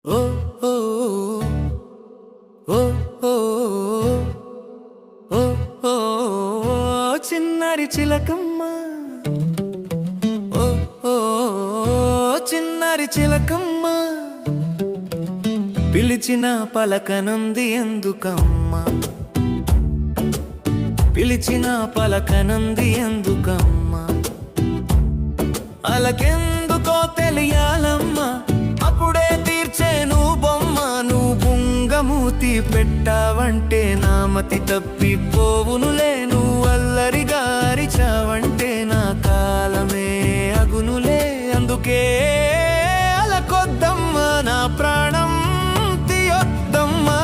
ఓ ఓ ఓ ఓ ఓ ఓ చిన్నారి చిలకమ్మ ఓ ఓ చిన్నారి చిలకమ్మ పిలిచిన పలకనుంది ఎందుకమ్మ పిలిచిన పలకనుంది ఎందుకమ్మ అలకెందుకో తెలియాలమ్మా అప్పుడే తీర్చేను బొమ్మ నువ్వు బుంగమూతి పెట్టావంటే నామతి తప్పిపోవునులే నువ్వు అల్లరిగా అరిచావంటే నా కాలమే అగునులే అందుకే అలకొద్దమ్మా నా ప్రాణం తీయొద్దమ్మా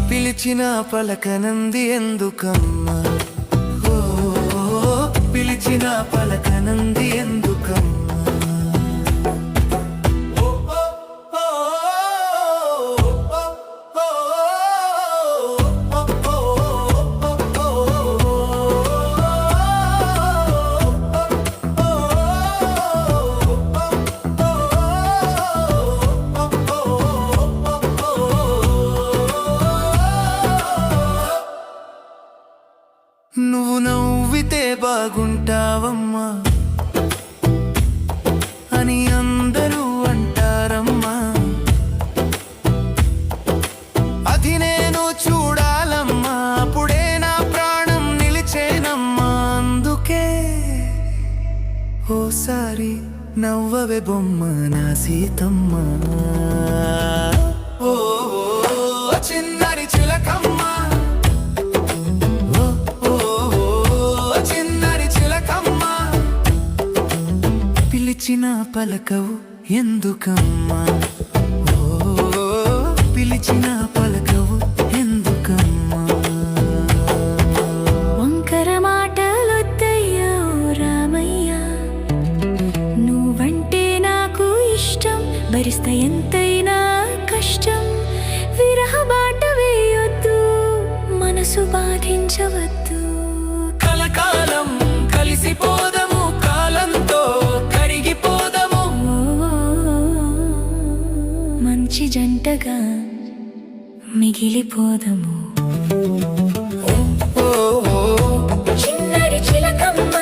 పిలిచిన పలకనంది ఎందుకమ్మా ఓ పిలిచిన పలకనంది ఎందుకమ్మా నువ్వు నవ్వితే బాగుంటావమ్మా అని అందరూ అంటారమ్మా అది నేను చూడాలమ్మా అప్పుడే నా ప్రాణం నిలిచేనమ్మా అందుకే ఓసారి నవ్వవే బొమ్మ నా సీతమ్మ ఓ చిన్నారి చిలకమ్మ పిలిచిన పలకవు ఎందుకమ్మా ఓ పిలిచిన పలకవు ఎందుకమ్మా వంకర మాటలొద్దయ్యా ఓ రామయ్య నువ్వంటే నాకు ఇష్టం భరిస్తా ఎంతైనా కష్టం విరహ బాట వేయొద్దు మనసు బాధించవద్దు కలకాలం కలిసిపోదము కాలంతో కరిగిపోదము మంచి జంటగా మిగిలిపోదము ఓ చిన్నారి చిలకమ్మ